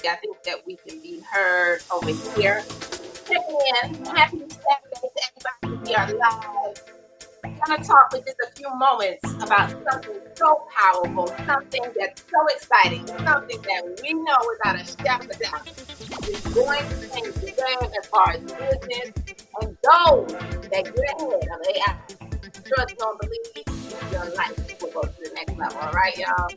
I think that we can be heard over here. Checking in. Happy Saturday to everybody. We are live. I'm going to talk for just a few moments about something so powerful, something that's so exciting, something that we know without a shadow of a doubt is going to change the game as far as business and those that get ahead of AI. Trust, don't believe, your life will go to the next level. All right, y'all?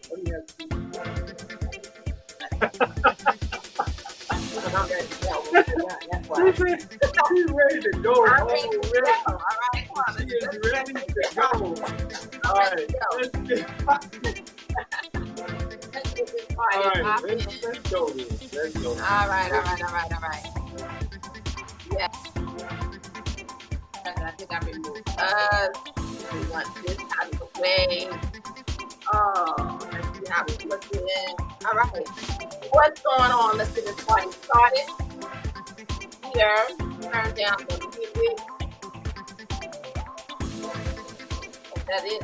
I'm ready to go. That's why. She's ready to go. I'm ready to go. All right, come on. She is ready to go. All right, let's get this party. All right, let's go. Let's go. All right. Yeah. I think I removed us. We want this out of the way. Oh, let's see how we're looking. All right. What's going on? Let's get this party started. Here, turn down the music. Is that it?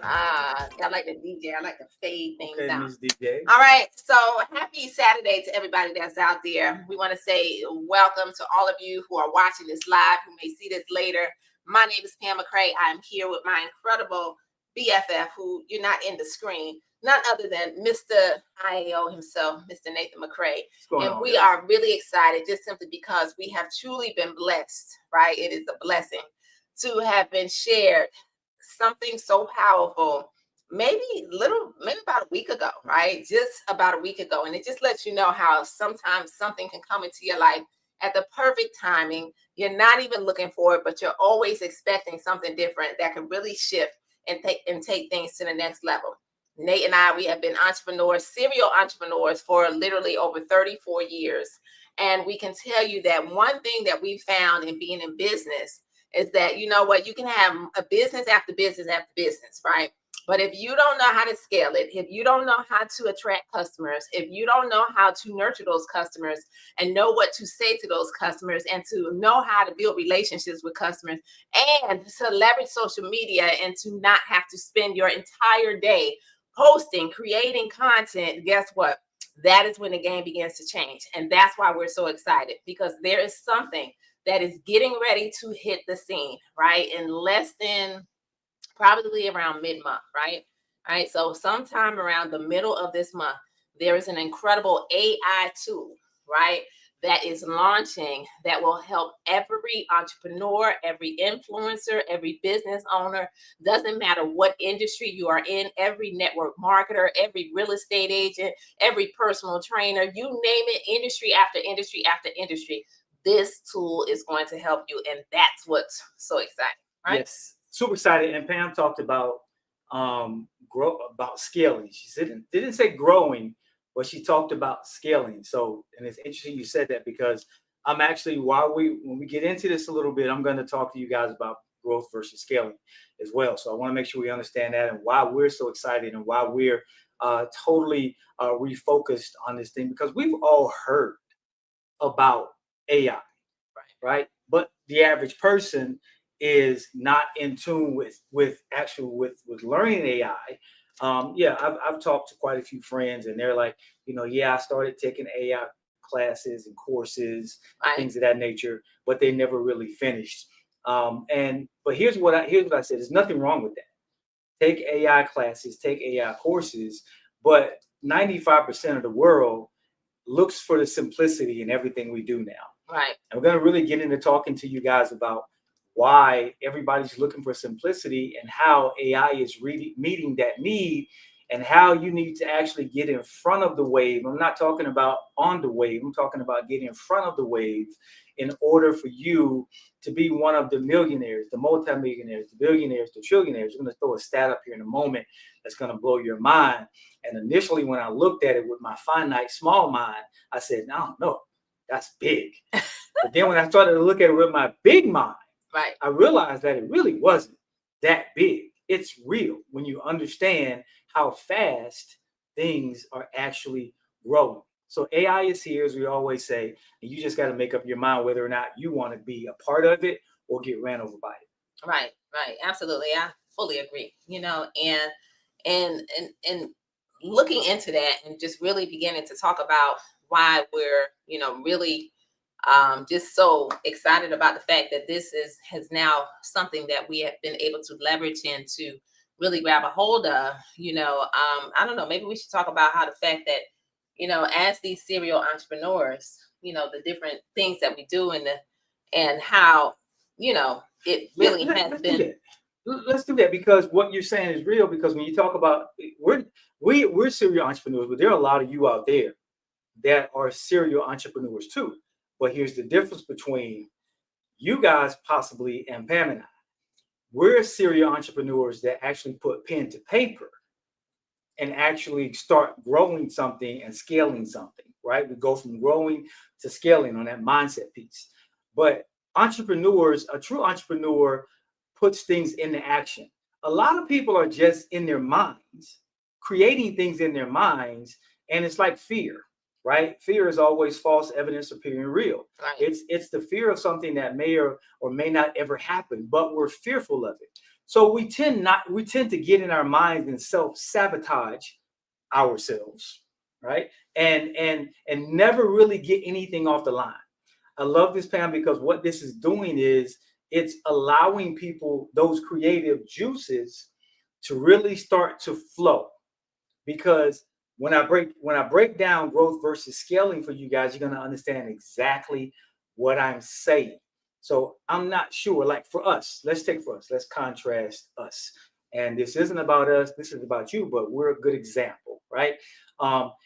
I like the DJ. I like to fade things out. Miss DJ. All right. So happy Saturday to everybody that's out there. We want to say welcome to all of you who are watching this live, who may see this later. My name is Pam McCray. I'm here with my incredible BFF, who you're not in the screen, none other than Mr. IAO himself, Mr. Nathan McCray. And we are really excited just simply because we have truly been blessed, right? It is a blessing to have been shared something so powerful, maybe about a week ago, right? Just about a week ago. And it just lets you know how sometimes something can come into your life at the perfect timing. You're not even looking for it, but you're always expecting something different that can really shift and take things to the next level. Nate and I, we have been entrepreneurs, serial entrepreneurs for literally over 34 years. And we can tell you that one thing that we found in being in business is that, you know what, you can have a business after business after business, right? But if you don't know how to scale it, if you don't know how to attract customers, if you don't know how to nurture those customers and know what to say to those customers and to know how to build relationships with customers and to leverage social media and to not have to spend your entire day posting, creating content, guess what? That is when the game begins to change. And that's why we're so excited, because there is something that is getting ready to hit the scene, right? In less than probably around mid-month, right? All right. So sometime around the middle of this month, there is an incredible AI tool, right, that is launching that will help every entrepreneur, every influencer, every business owner, doesn't matter what industry you are in, every network marketer, every real estate agent, every personal trainer, you name it, industry after industry after industry. This tool is going to help you, and that's what's so exciting, right? Yes, super excited. And Pam talked about scaling. She didn't say growing, but she talked about scaling. So, and it's interesting you said that, because I'm actually, when we get into this a little bit, I'm going to talk to you guys about growth versus scaling as well. So I want to make sure we understand that and why we're so excited and why we're totally refocused on this thing, because we've all heard about AI, right? But the average person is not in tune with learning AI. I've talked to quite a few friends, and they're like, I started taking AI classes and courses, things of that nature, but they never really finished. But here's what I said: there's nothing wrong with that. Take AI classes, take AI courses, but 95% of the world looks for the simplicity in everything we do now. Right. And we're going to really get into talking to you guys about why everybody's looking for simplicity and how AI is really meeting that need, and how you need to actually get in front of the wave. I'm not talking about on the wave. I'm talking about getting in front of the wave in order for you to be one of the millionaires, the multimillionaires, the billionaires, the trillionaires. I'm going to throw a stat up here in a moment that's going to blow your mind. And initially, when I looked at it with my finite small mind, I said, no, that's big. But then when I started to look at it with my big mind, right, I realized that it really wasn't that big. It's real when you understand how fast things are actually growing. So AI is here, as we always say, and you just got to make up your mind whether or not you want to be a part of it or get ran over by it. Right. Absolutely. I fully agree. And looking into that and just really beginning to talk about why we're, really just so excited about the fact that this has now something that we have been able to leverage and to really grab a hold of. I don't know, maybe we should talk about how the fact that, as these serial entrepreneurs, the different things that we do and how, it really has Let's do been. that. Let's do that because what you're saying is real. Because when you talk about we're serial entrepreneurs, but there are a lot of you out there that are serial entrepreneurs too. But here's the difference between you guys possibly and Pam and I. We're serial entrepreneurs that actually put pen to paper and actually start growing something and scaling something, right? We go from growing to scaling on that mindset piece. But entrepreneurs, a true entrepreneur puts things into action. A lot of people are just in their minds, creating things in their minds, and it's like fear, right? Fear is always false evidence appearing real. Right. It's the fear of something that may or may not ever happen, but we're fearful of it. So we tend to get in our minds and self-sabotage ourselves, right? And never really get anything off the line. I love this, Pam, because what this is doing is it's allowing people those creative juices to really start to flow. Because when I break down growth versus scaling for you guys, you're going to understand exactly what I'm saying. So I'm not sure. Like for us, let's contrast us. And this isn't about us. This is about you. But we're a good example, right?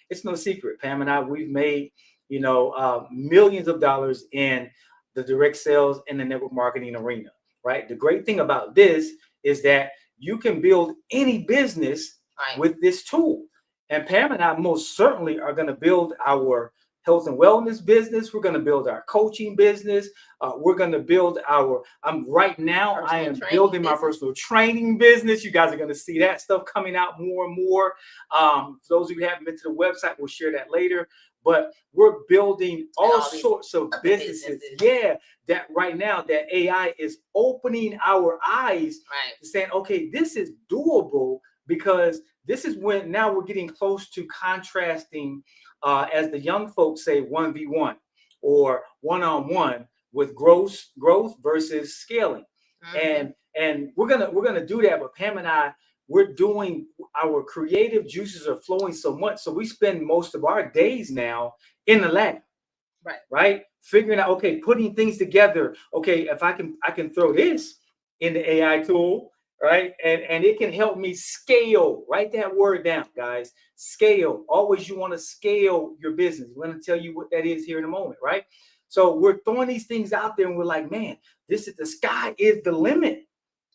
It's no secret. Pam and I, we've made millions of dollars in the direct sales and the network marketing arena, right? The great thing about this is that you can build any business Right. with this tool. And Pam and I most certainly are going to build our health and wellness business. We're going to build our coaching business. We're going to build our. I'm right now. I am building my personal training business. You guys are going to see that stuff coming out more and more. For those of you who haven't been to the website, we'll share that later. But we're building all sorts of businesses. Yeah, that right now that AI is opening our eyes to saying, okay, this is doable because this is when now we're getting close to contrasting, as the young folks say, 1v1 or one-on-one with growth versus scaling. Mm-hmm. And we're gonna do that. But Pam and I, we're doing our creative juices are flowing so much. So we spend most of our days now in the lab. Right. Figuring out, okay, putting things together. Okay, if I can throw this in the AI tool, right? And it can help me scale. Write that word down, guys. Scale. Always you want to scale your business. I'm going to tell you what that is here in a moment, right? So we're throwing these things out there and we're like, man, the sky is the limit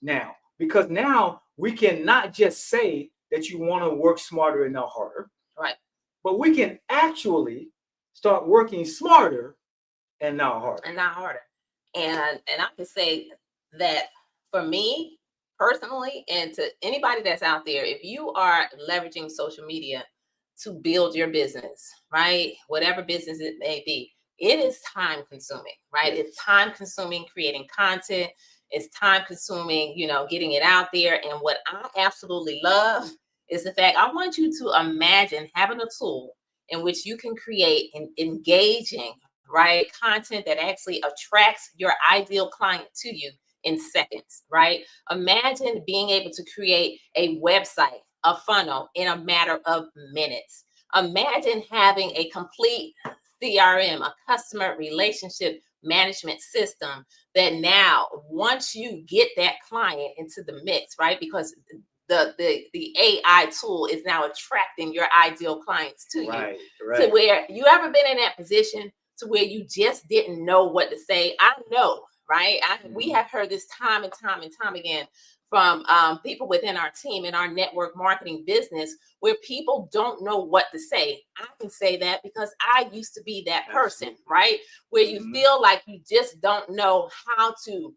now. Because now we can not just say that you want to work smarter and not harder. Right. But we can actually start working smarter and not harder. And I can say that for me personally, and to anybody that's out there, if you are leveraging social media to build your business, right? Whatever business it may be, it is time consuming, right? Yes. It's time consuming creating content. It's time consuming, getting it out there. And what I absolutely love is the fact I want you to imagine having a tool in which you can create an engaging, right, content that actually attracts your ideal client to you in seconds, right? Imagine being able to create a website, a funnel in a matter of minutes. Imagine having a complete CRM, a customer relationship management system that now, once you get that client into the mix, right? Because the AI tool is now attracting your ideal clients to you. Right. To where you ever been in that position to where you just didn't know what to say? I know, right? We have heard this time and time and time again from people within our team in our network marketing business where people don't know what to say. I can say that because I used to be that person, right? Where you feel like you just don't know how to,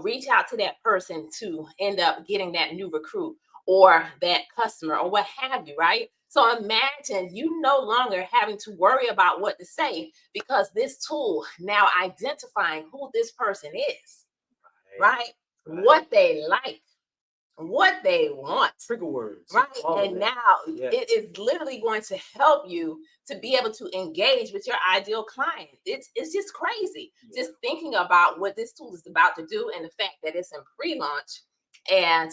reach out to that person to end up getting that new recruit or that customer or what have you, right? So imagine you no longer having to worry about what to say because this tool now identifying who this person is, right? What they like, what they want. Trigger words. Right. all of And that. now Yes. it is literally going to help you to be able to engage with your ideal client. It's just crazy. Yeah. Just thinking about what this tool is about to do and the fact that it's in pre-launch and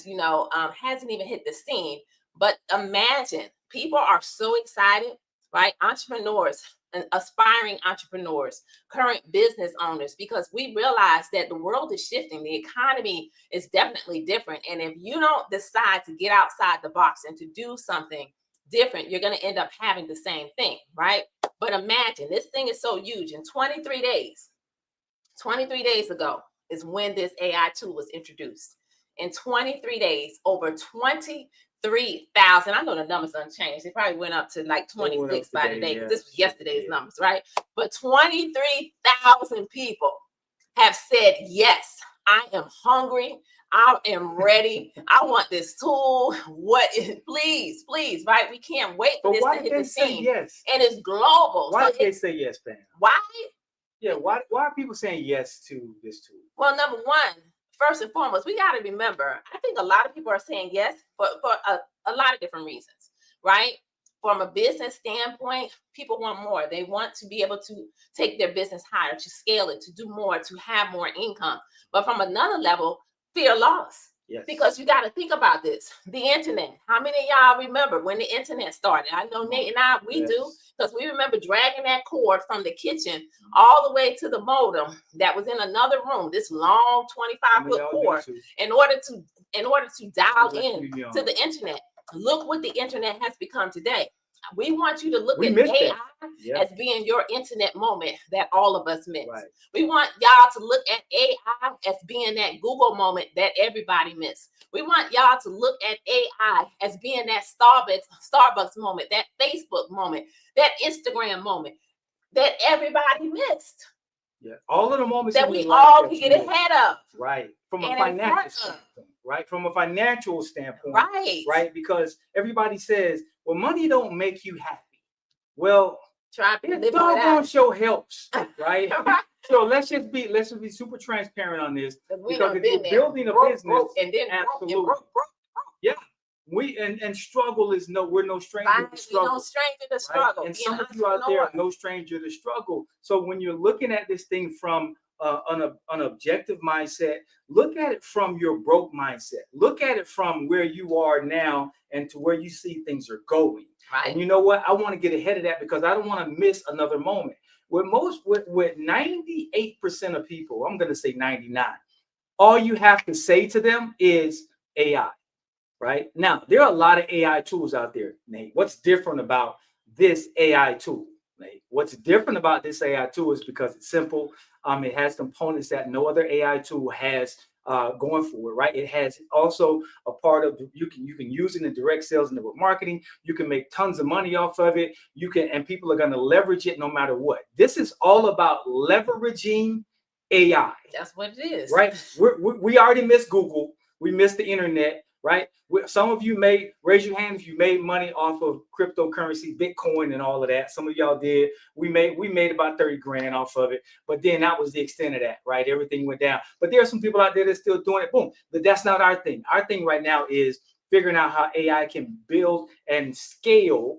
hasn't even hit the scene. But imagine, people are so excited, right? Entrepreneurs and aspiring entrepreneurs, current business owners, because we realize that the world is shifting. The economy is definitely different. And if you don't decide to get outside the box and to do something different, you're going to end up having the same thing, right? But imagine, this thing is so huge. In 23 days ago is when this AI tool was introduced. In 23 days, over 23,000. I know the numbers unchanged. It probably went up to like 26 by today, because this was yesterday's numbers, right? But 23,000 people have said, yes, I am hungry. I am ready. I want this tool. Please, right? We can't wait for this to hit the scene. Yes? And it's global. Why did they say yes, Pam? Why? Yeah, why are people saying yes to this tool? Well, number one, first and foremost, we got to remember, I think a lot of people are saying yes for a lot of different reasons, right? From a business standpoint, people want more. They want to be able to take their business higher, to scale it, to do more, to have more income. But from another level, fear loss. Yes. Because you got to think about this. The internet. How many of y'all remember when the internet started? I know Nate and I, we do, because we remember dragging that cord from the kitchen all the way to the modem that was in another room, this long 25-foot cord, in order to dial in to the internet. Look what the internet has become today. We want you to look at AI as being your internet moment that all of us miss. Right. We want y'all to look at AI as being that Google moment that everybody missed. We want y'all to look at AI as being that Starbucks moment, that Facebook moment, that Instagram moment that everybody missed. Yeah, all of the moments that we all can get ahead of. Right. From a financial standpoint. Right. From a financial standpoint. Right. Right. Because everybody says, well, money don't make you happy. Well, it doggone sure helps. Right. So let's just be super transparent on this. Because if you're building a business, and then absolutely. Yeah. And struggle is we're no stranger to struggle. No stranger to struggle. Right? And some of you out there are no stranger to struggle. So when you're looking at this thing from an objective mindset, look at it from your broke mindset. Look at it from where you are now and to where you see things are going. Right. And you know what? I want to get ahead of that because I don't want to miss another moment. With 98% of people, I'm going to say 99, all you have to say to them is AI. Right now, there are a lot of AI tools out there, Nate. What's different about this AI tool, Nate? What's different about this AI tool is because it's simple. It has components that no other AI tool has going for it, right? It has also a part of you can use it in direct sales and network marketing. You can make tons of money off of it. And people are going to leverage it no matter what. This is all about leveraging AI. That's what it is, right? We already missed Google. We missed the internet. Right. Some of you may raise your hand if you made money off of cryptocurrency, Bitcoin and all of that. Some of y'all did. We made about 30 grand off of it. But then that was the extent of that. Right. Everything went down. But there are some people out there that's still doing it. Boom. But that's not our thing. Our thing right now is figuring out how AI can build and scale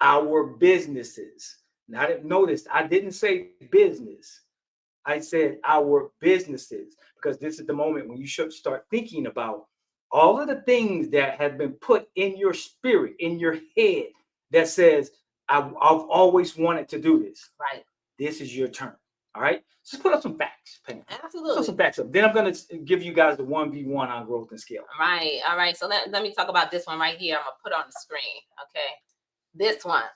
our businesses. Now, notice I didn't say business. I said our businesses, because this is the moment when you should start thinking about all of the things that have been put in your spirit, in your head, that says, I've always wanted to do this. Right. This is your turn. All right. Just put up some facts, Pam. Absolutely. Put some facts up. Then I'm going to give you guys the 1v1 on growth and scale. Right. All right. So let me talk about this one right here. I'm going to put on the screen. Okay. This one.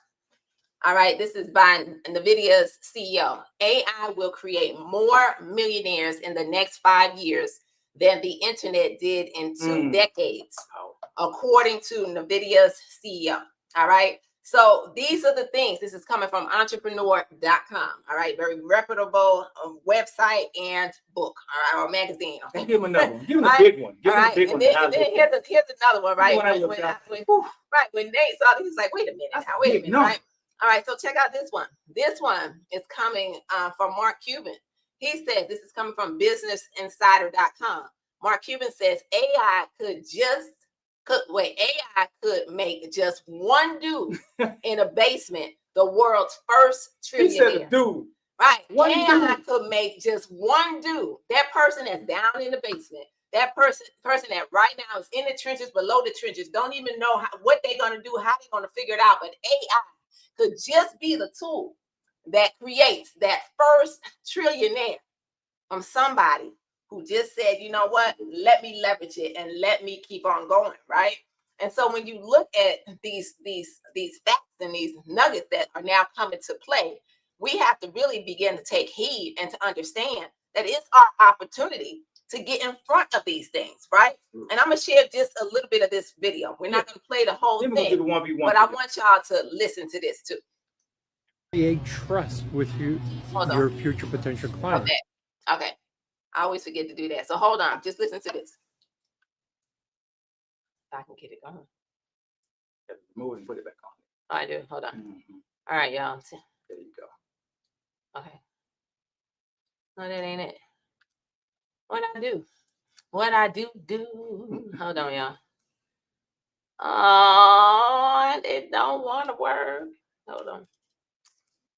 All right. This is by NVIDIA's CEO. AI will create more millionaires in the next 5 years than the internet did in 2 decades, according to NVIDIA's CEO. All right. So these are the things. This is coming from entrepreneur.com. All right. Very reputable website and book. All right. Or magazine. Okay. Give him another one. Give him a big one. Give him a big one. And then here's another one. Right. When Nate saw this, he's like, wait a minute. Wait a minute. Right. All right. So check out this one. This one is coming from Mark Cuban. He said, this is coming from businessinsider.com. Mark Cuban says AI could make just one dude in a basement the world's first He said trillionaire. a dude. Right. One AI dude. could make just one dude, that person that's down in the basement, that person that right now is in the trenches, below the trenches, don't even know what they're going to do, how they're going to figure it out. But AI could just be the tool that creates that first trillionaire from somebody who just said, you know what, let me leverage it and let me keep on going, right? And so when you look at these facts and these nuggets that are now coming to play, we have to really begin to take heed and to understand that it's our opportunity to get in front of these things, right? And I'm gonna share just a little bit of this video. We're not gonna play the whole Then we'll thing, do the 1v1 but I want y'all to listen to this too. Create trust with you, your future potential client. Okay. I always forget to do that. So hold on. Just listen to this. If I can get it going. Move and put it back on. I do. Hold on. All right, y'all. There you go. Okay. No, that ain't it. What I do? What I do? Hold on, y'all. Oh, it don't want to work. Hold on.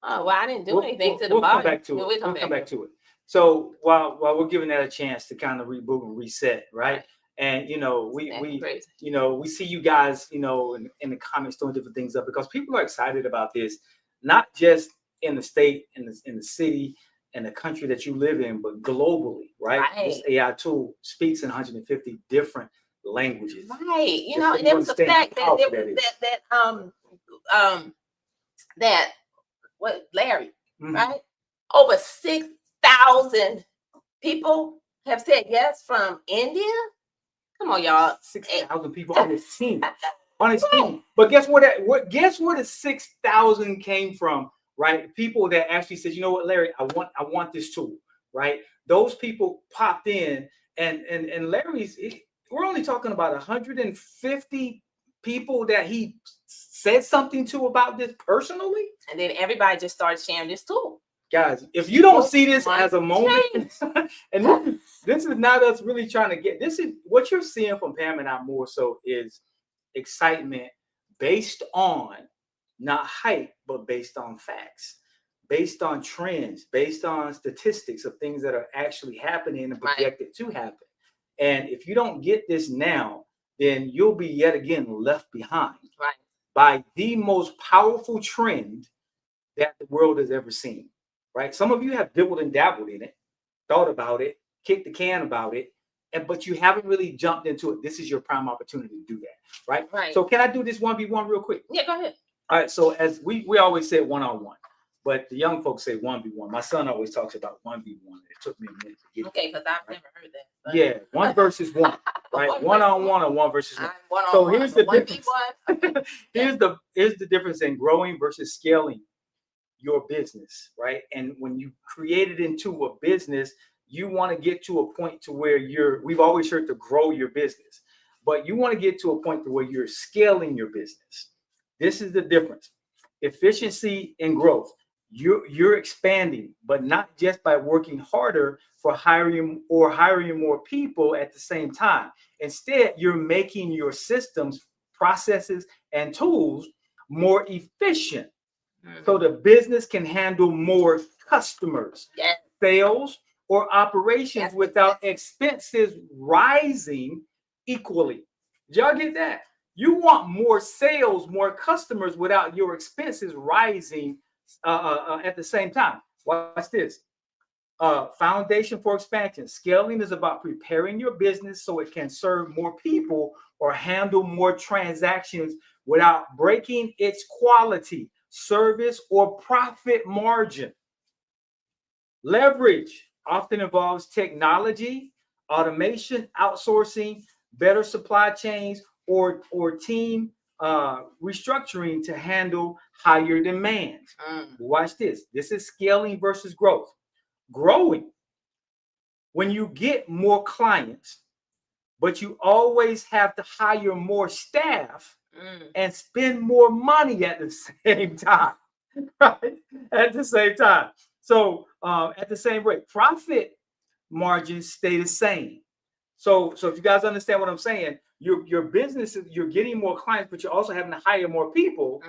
Oh, well, I didn't do anything to the bottom. Come back to it. We'll come back to it. So while we're giving that a chance to kind of reboot and reset, right? And we see you guys, in the comments throwing different things up because people are excited about this, not just in the state, in the city, and the country that you live in, but globally, right? This AI tool speaks in 150 different languages. Right. And there was a fact that Larry, right? Over 6,000 people have said yes from India. Come on, y'all. 6,000 people on his team. On his team. But guess what? Guess where the 6,000 came from, right? People that actually said, you know what, Larry, I want this tool, right? Those people popped in, and Larry's. We're only talking about 150 people that he said something to about this personally. And then everybody just started sharing this tool. Guys, if you don't see this as a moment, and this is not us really trying to get, this is what you're seeing from Pam and I more so is excitement based on not hype, but based on facts, based on trends, based on statistics of things that are actually happening and projected to happen. And if you don't get this now, then you'll be yet again left behind by the most powerful trend that the world has ever seen. Right? Some of you have dibbled and dabbled in it, thought about it, kicked the can about it, but you haven't really jumped into it. This is your prime opportunity to do that, right? Right. So can I do this 1v1 real quick? Yeah, go ahead. All right. So as we always say one-on-one, but the young folks say 1v1. My son always talks about 1v1. It took me a minute to get it. Okay, because I've never heard that. But... Yeah, 1 versus 1, right? One-on-one or 1 versus 1. So here's the difference. Here's the difference in growing versus scaling your business, right? And when you create it into a business, you want to get to a point to where we've always heard to grow your business, but you want to get to a point to where you're scaling your business. This is the difference. Efficiency and growth. You're expanding, but not just by working harder for hiring more people at the same time. Instead, you're making your systems, processes, and tools more efficient. So the business can handle more customers, sales, or operations without expenses rising equally. Did y'all get that? You want more sales, more customers without your expenses rising at the same time. Watch this. Foundation for expansion. Scaling is about preparing your business so it can serve more people or handle more transactions without breaking its quality, service, or profit margin. Leverage often involves technology, automation, outsourcing, better supply chains, or team restructuring to handle higher demands. Watch this. This is scaling versus growth. Growing, when you get more clients, but you always have to hire more staff and spend more money at the same time, right? At the same time. So at the same rate, profit margins stay the same. So if you guys understand what I'm saying, your business, you're getting more clients, but you're also having to hire more people,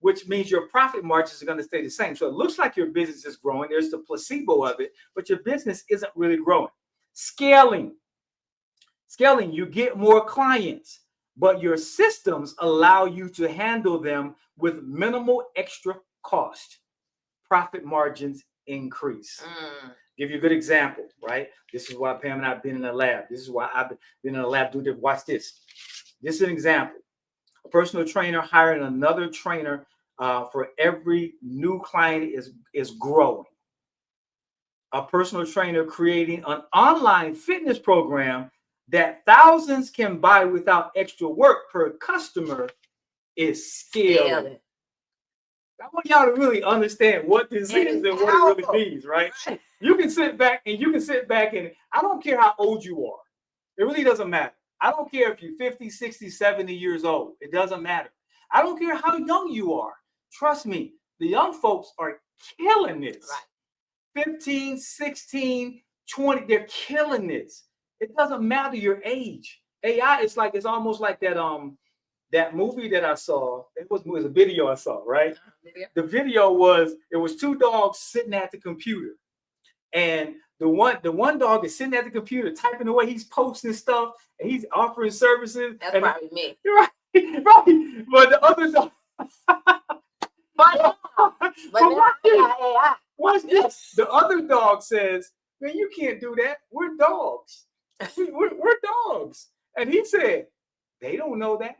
which means your profit margins are going to stay the same. So it looks like your business is growing. There's the placebo of it, but your business isn't really growing. Scaling, you get more clients, but your systems allow you to handle them with minimal extra cost. Profit margins increase. Give you a good example, right? This is why Pam and I have been in the lab. This is why I've been in the lab doing this. Watch this. This is an example. A personal trainer hiring another trainer for every new client is growing. A personal trainer creating an online fitness program that thousands can buy without extra work per customer is scaling. I want y'all to really understand what this is and what it really means, right? You can sit back and I don't care how old you are. It really doesn't matter. I don't care if you're 50, 60, 70 years old. It doesn't matter. I don't care how young you are. Trust me, the young folks are killing this. Right. 15, 16, 20, they're killing this. It doesn't matter your age. AI is like, it's almost like that movie that I saw. It was a video I saw, right? The video was, it was two dogs sitting at the computer. And the one dog is sitting at the computer typing away. He's posting stuff and he's offering services. That's probably me. Right, right. But the other dog. Watch this. The other dog says, "Man, you can't do that. We're dogs. We're dogs." And he said, "They don't know that."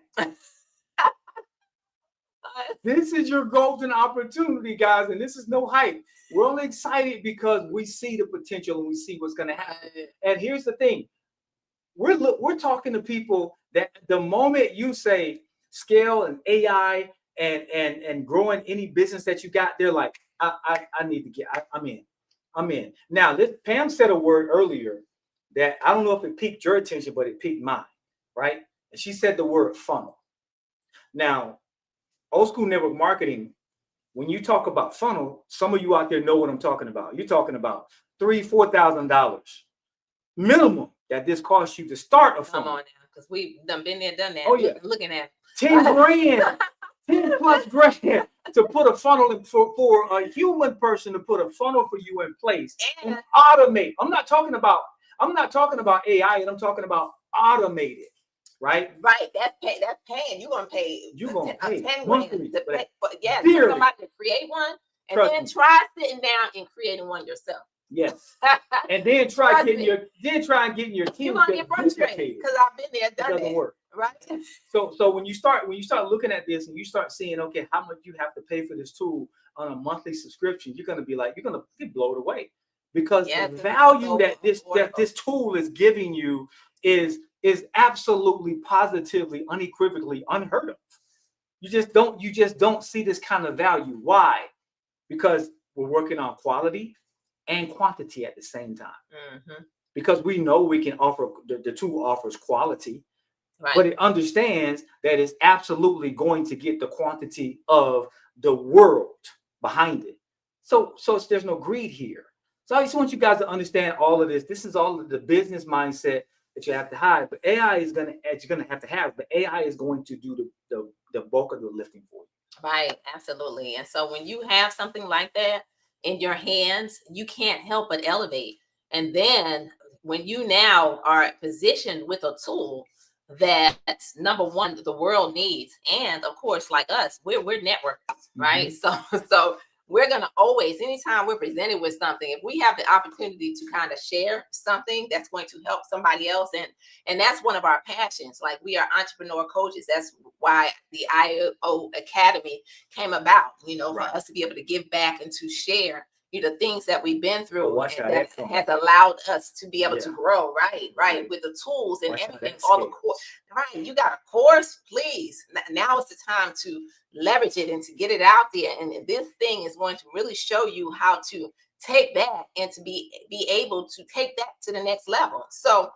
This is your golden opportunity, guys, and this is no hype. We're only excited because we see the potential and we see what's going to happen. And here's the thing: we're talking to people that the moment you say scale and AI and growing any business that you got, they're like, I need to get. I'm in. Now, Pam said a word earlier that I don't know if it piqued your attention, but it piqued mine, right? And she said the word funnel. Now, old school network marketing, when you talk about funnel, some of you out there know what I'm talking about. You're talking about $3,000-$4,000 minimum that this costs you to start a funnel. Come on now, because we've done been there, done that. Oh yeah, looking at 10 grand, 10 plus grand to put a funnel in for a human person to put a funnel for you in place and automate. I'm not talking about AI, and I'm talking about automated. Right. That's paying. You're gonna pay. You're gonna pay 10 grand to pay. Yeah, for somebody to create one, and then try sitting down and creating one yourself. Yes. And then try getting your team. You're gonna get frustrated because I've been there, done it doesn't work. Right. So when you start looking at this and you start seeing, okay, how much you have to pay for this tool on a monthly subscription, you're gonna get blown away, because the value that this tool is giving you is absolutely, positively, unequivocally unheard of. You just don't see this kind of value. Why? Because we're working on quality and quantity at the same time. Because we know we can offer, the tool offers quality, but it understands that it's absolutely going to get the quantity of the world behind it. So there's no greed here. So I just want you guys to understand all of this. This is all of the business mindset that you have to hide, but AI is going to have, but AI is going to do the bulk of the lifting for you. Right, absolutely. And so when you have something like that in your hands, you can't help but elevate. And then when you now are positioned with a tool that, number one, the world needs, and of course, like us, we're networkers, right? So we're going to always, anytime we're presented with something, if we have the opportunity to kind of share something that's going to help somebody else, and that's one of our passions. Like, we are entrepreneur coaches. That's why the IO Academy came about, for us to be able to give back and to share, the things that we've been through, and that has allowed us to be able to grow, right, with the tools and everything, all the course. Right, you got a course, please. Now is the time to leverage it and to get it out there. And this thing is going to really show you how to take that and to be able to take that to the next level. So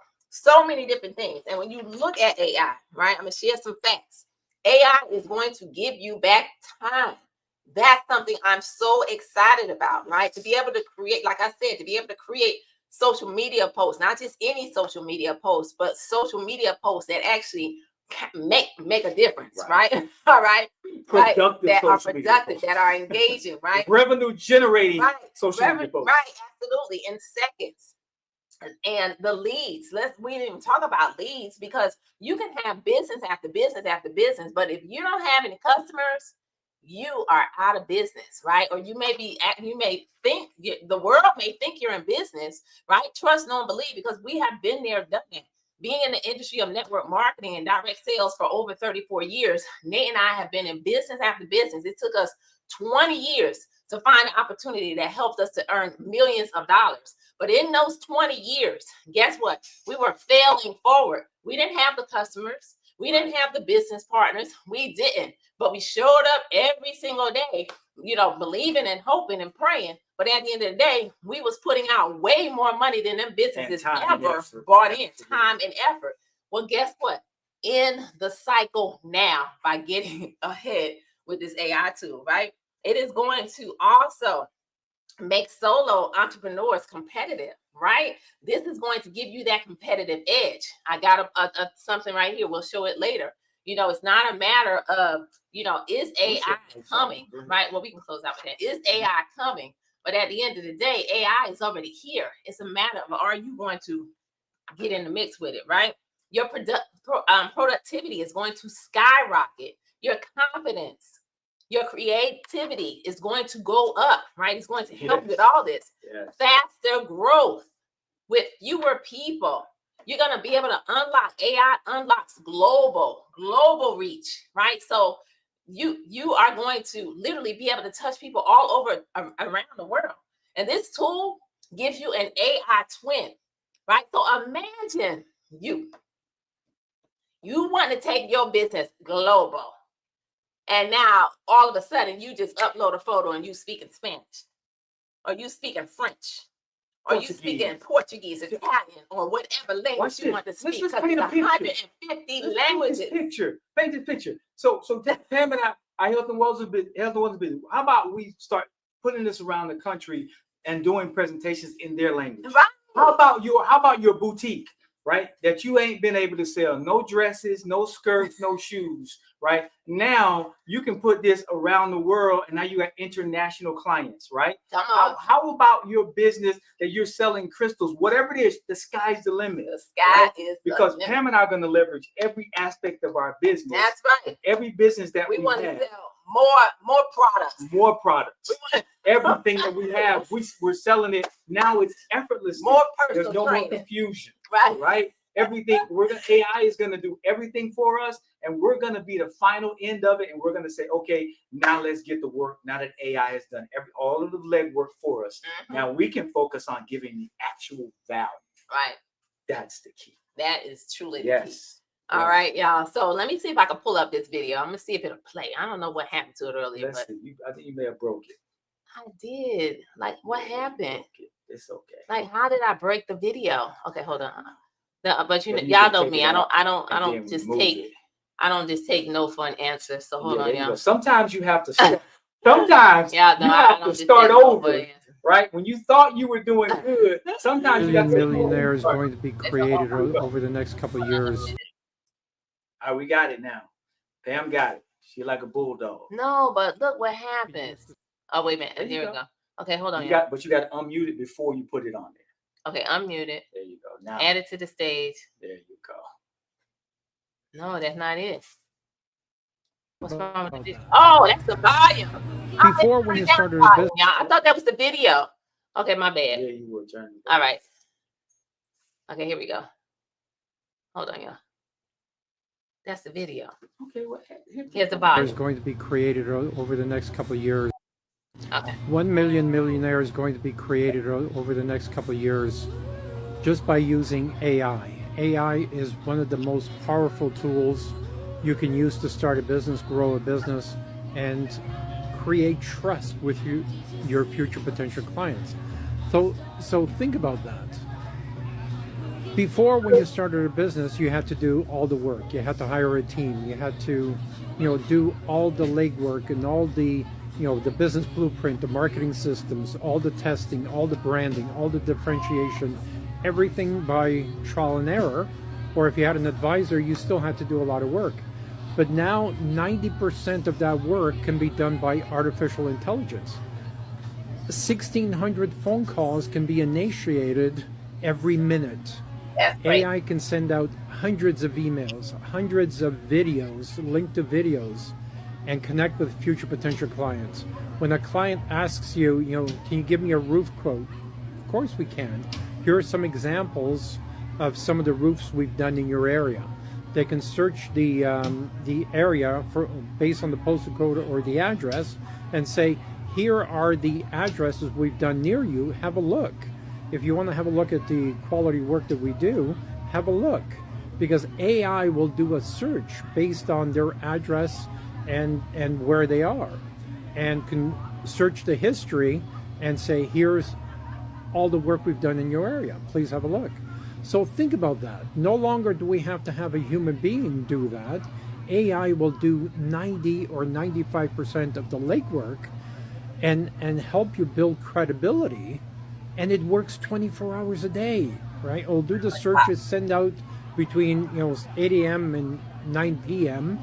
many different things. And when you look at AI, right, I'm gonna share some facts. AI is going to give you back time. That's something I'm so excited about, right? To be able to create, like I said, to be able to create social media posts, not just any social media posts, but social media posts that actually make a difference, right? All right. Productive that are social media productive, posts. that are engaging, right? Revenue generating Right. social media posts. Right, absolutely. In seconds. And the leads, we didn't even talk about leads, because you can have business after business after business, but if you don't have any customers, you are out of business, right? Or you may think the world may think you're in business, right? Trust, know, and believe, because we have been there, done it. Being in the industry of network marketing and direct sales for over 34 years, Nate and I have been in business after business. It took us 20 years to find an opportunity that helped us to earn millions of dollars. But in those 20 years, guess what? We were failing forward. We didn't have the customers. We didn't have the business partners. We didn't. But we showed up every single day, believing and hoping and praying. But at the end of the day, we was putting out way more money than them businesses ever brought in, time and effort. Well, guess what? In the cycle now, by getting ahead with this AI tool, right? It is going to also make solo entrepreneurs competitive, right? This is going to give you that competitive edge. I got something right here. We'll show it later. It's not a matter of, is AI coming, right? Well, we can close out with that. Is AI coming? But at the end of the day, AI is already here. It's a matter of, are you going to get in the mix with it, right? Your productivity is going to skyrocket. Your confidence, your creativity is going to go up, right? It's going to help you with all this. Faster growth with fewer people. You're going to be able to unlock. AI unlocks global reach, right? So you are going to literally be able to touch people all over around the world. And this tool gives you an AI twin, right? So imagine you want to take your business global. And now all of a sudden you just upload a photo and you speak in Spanish, or you speak in French, or you speak in Portuguese, Italian, or whatever language you want to speak. Let's paint a picture. 150 languages. Paint this picture. So Pam and I Health and Wellness business. How about we start putting this around the country and doing presentations in their language? Right. How about your boutique, right? That you ain't been able to sell no dresses, no skirts, no shoes, right? Now you can put this around the world, and now you got international clients, right? How about your business that you're selling crystals? Whatever it is, the sky's the limit. The sky is because the limit. Pam and I are going to leverage every aspect of our business. That's right. Every business that we want have. To sell more products. More products. Everything that we have, we're selling it now. It's effortless. More personal There's no training. more confusion. Right. Everything AI is going to do everything for us, and we're going to be the final end of it. And we're going to say, okay, now let's get to work. Now that AI has done all of the legwork for us, now we can focus on giving the actual value. Right. That's the key. That is truly the key. Yes. All right, y'all. So let me see if I can pull up this video. I'm gonna see if it'll play. I don't know what happened to it earlier, but I think you may have broke it. I did. Like, what happened? It's okay. Like, how did I break the video? Okay, hold on. No, but y'all know me. I don't just take no for an answer. So hold on, y'all. Sometimes you have to start. Sometimes you have to start over. Right? When you thought you were doing good, sometimes you got to millionaire is going to be created over the next couple of years. All right, we got it now. Pam got it. She like a bulldog. No, but look what happens. Oh, wait a minute. There we go. Okay, hold on. But you got to unmute it before you put it on there. Okay, unmute it. There you go. Now add it to the stage. There you go. No, that's not it. What's wrong with this? Oh, that's the volume. Before, when you started a business, I thought that was the video. Okay, my bad. Yeah, you were turning. All right. Okay, here we go. Hold on, y'all. That's the video. Okay, here's the volume. Is going to be created over the next couple of years. Okay. 1 million millionaire is going to be created over the next couple of years just by using AI. AI is one of the most powerful tools you can use to start a business, grow a business, and create trust with your future potential clients. So think about that. Before, when you started a business, you had to do all the work. You had to hire a team. You had to, do all the legwork and all the the business blueprint, the marketing systems, all the testing, all the branding, all the differentiation, everything by trial and error. Or if you had an advisor, you still had to do a lot of work. But now 90% of that work can be done by artificial intelligence. 1,600 phone calls can be initiated every minute. That's great. AI can send out hundreds of emails, hundreds of videos, linked to videos, and connect with future potential clients. When a client asks you, can you give me a roof quote? Of course we can. Here are some examples of some of the roofs we've done in your area. They can search the area based on the postal code or the address and say, here are the addresses we've done near you, have a look. If you want to have a look at the quality work that we do, have a look. Because AI will do a search based on their address and where they are, and can search the history and say, here's all the work we've done in your area, please have a look. So think about that. No longer do we have to have a human being do that. AI will do 90 or 95% of the legwork and help you build credibility, and it works 24 hours a day, right? It'll do the searches, send out between 8 a.m. and 9 p.m.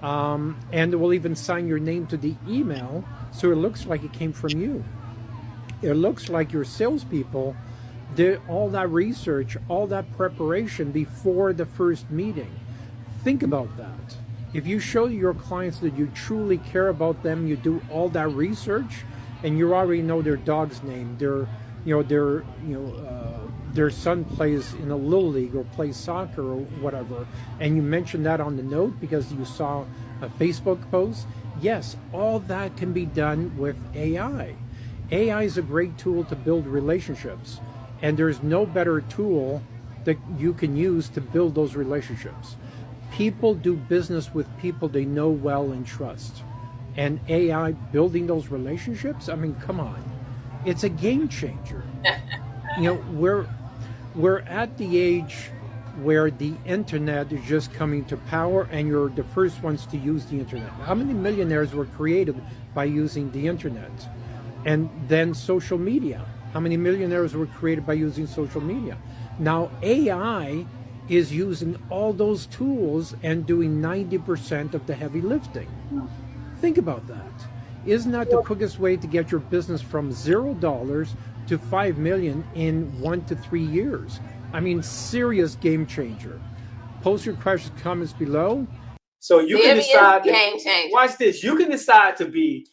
And it will even sign your name to the email, so it looks like it came from you. It looks like your salespeople did all that research, all that preparation before the first meeting. Think about that. If you show your clients that you truly care about them, you do all that research, and you already know their dog's name, their son plays in a little league or plays soccer or whatever, and you mention that on the note because you saw a Facebook post. Yes, all that can be done with AI. AI is a great tool to build relationships, and there's no better tool that you can use to build those relationships. People do business with people they know well and trust. And AI building those relationships, I mean, come on. It's a game changer. We're at the age where the internet is just coming to power, and you're the first ones to use the internet. How many millionaires were created by using the internet? And then social media. How many millionaires were created by using social media? Now AI is using all those tools and doing 90% of the heavy lifting. Think about that. Isn't that the quickest way to get your business from $0 to $5 million in 1 to 3 years? I mean, serious game changer. Post your questions, comments below. So you can decide. Game changer. Watch this. You can decide to be.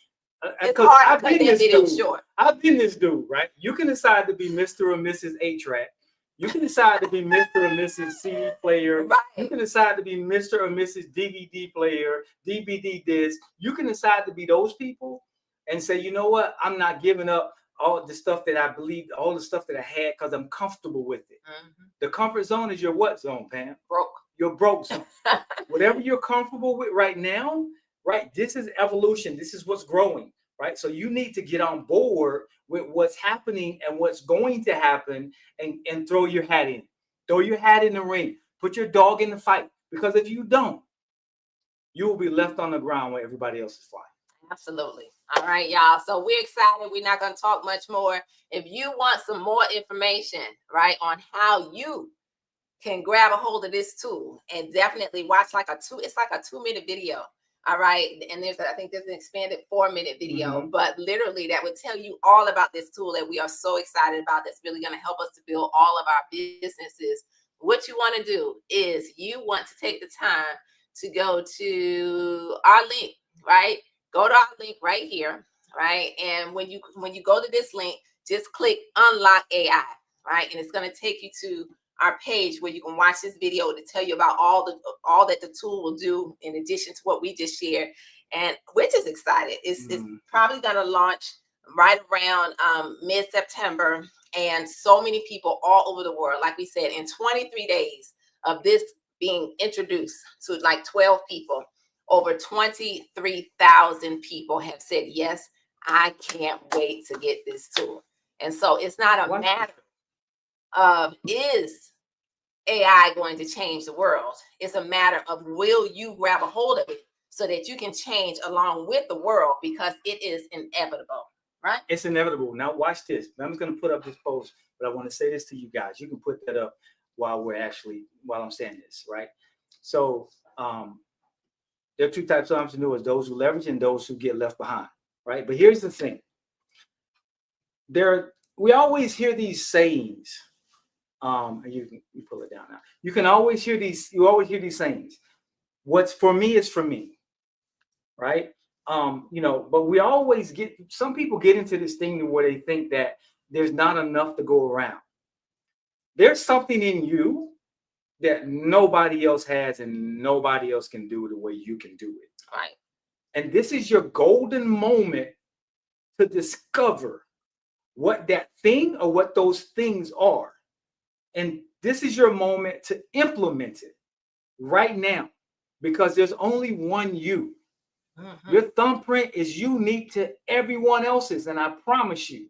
It's hard to make that video short. I've been this dude, right? You can decide to be Mr. or Mrs. A-Track. You can decide to be Mr. or Mrs. CD player. Right. You can decide to be Mr. or Mrs. DVD player, DVD disc. You can decide to be those people and say, you know what? I'm not giving up all the stuff that I believe, all the stuff that I had, because I'm comfortable with it. Mm-hmm. The comfort zone is your what zone, Pam? Broke. Your broke zone. Whatever you're comfortable with right now, right? This is evolution. This is what's growing, right? So you need to get on board with what's happening and what's going to happen, and throw your hat in. Throw your hat in the ring. Put your dog in the fight. Because if you don't, you will be left on the ground where everybody else is flying. Absolutely. All right, y'all. So we're excited. We're not going to talk much more. If you want some more information, right, on how you can grab a hold of this tool, and definitely watch it's like a 2-minute video. All right. And I think there's an expanded 4-minute video, but literally that would tell you all about this tool that we are so excited about. That's really going to help us to build all of our businesses. What you want to do is you want to take the time to go to our link, right? Go to our link right here, right? And when you go to this link, just click Unlock AI, right? And it's going to take you to our page where you can watch this video to tell you about all that the tool will do in addition to what we just shared. And we're just excited. It's probably going to launch right around mid-September, and so many people all over the world, like we said, in 23 days of this being introduced to like 12 people, over 23,000 people have said, yes, I can't wait to get this tool. And so it's not a matter of is AI going to change the world. It's a matter of will you grab a hold of it so that you can change along with the world, because it is inevitable, right? It's inevitable. Now watch this. I'm just going to put up this post, but I want to say this to you guys. You can put that up while I'm saying this, right? So there are two types of entrepreneurs: those who leverage and those who get left behind, right? But here's the thing: we always hear these sayings. You pull it down now. You always hear these sayings. What's for me is for me, right? But we always some people get into this thing where they think that there's not enough to go around. There's something in you that nobody else has and nobody else can do the way you can do it. Right. And this is your golden moment to discover what that thing or what those things are. And this is your moment to implement it right now, because there's only one you. Mm-hmm. Your thumbprint is unique to everyone else's. And I promise you,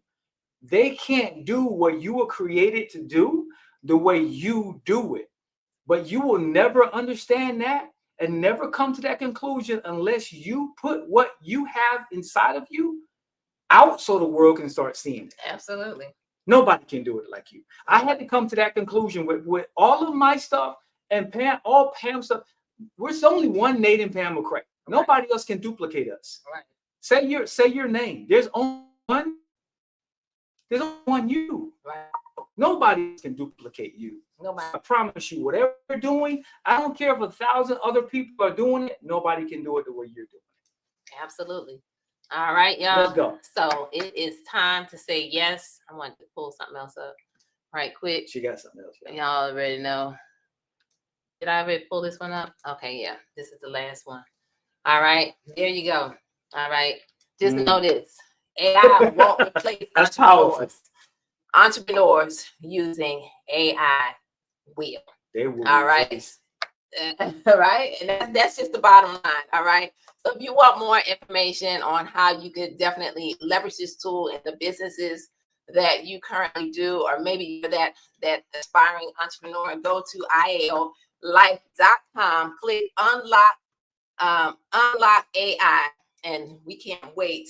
they can't do what you were created to do the way you do it. But you will never understand that and never come to that conclusion unless you put what you have inside of you out so the world can start seeing it. Absolutely. Nobody can do it like you. I had to come to that conclusion with all of my stuff and all Pam's stuff. There's only one Nate and Pam McCray. Nobody else can duplicate us. Right. Say your name. There's only one you. Right. Nobody can duplicate you. Nobody. I promise you, whatever you're doing, I don't care if 1,000 other people are doing it. Nobody can do it the way you're doing it. Absolutely. All right, y'all. Let's go. So it is time to say yes. I want to pull something else up right quick. She got something else. Y'all already know. Did I already pull this one up? Okay, yeah. This is the last one. All right. There you go. All right. Just know this. AI won't replace That's powerful. Entrepreneurs using AI will. They will. All right. All right. And that's just the bottom line. All right. So if you want more information on how you could definitely leverage this tool in the businesses that you currently do, or maybe you're that aspiring entrepreneur, go to iallife.com, click unlock AI, and we can't wait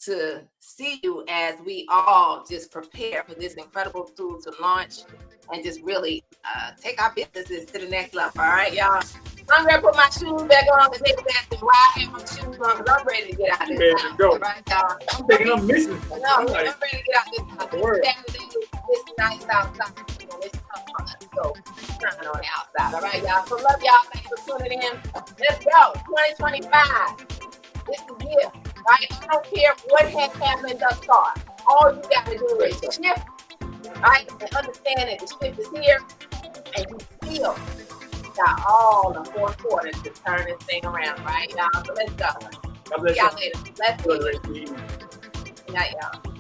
to see you as we all just prepare for this incredible tool to launch and just really take our businesses to the next level. All right, y'all. I'm ready to put my shoes back on because they was asking why I have my shoes on, because I'm ready to get out of this house. All right, y'all. I'm thinking I'm missing. No, I'm ready to get out of this house. Saturday, it's nice outside. It's so shining on the outside. All right, y'all. So love y'all. Thanks for tuning in. Let's go. 2025. This is it. Right? I don't care what has happened thus far. All you got to do is shift, right? And understand that the shift is here, and you still got all the 4 quarters to turn this thing around, right, y'all? So let's go. See y'all later. Let's go. Good night, y'all.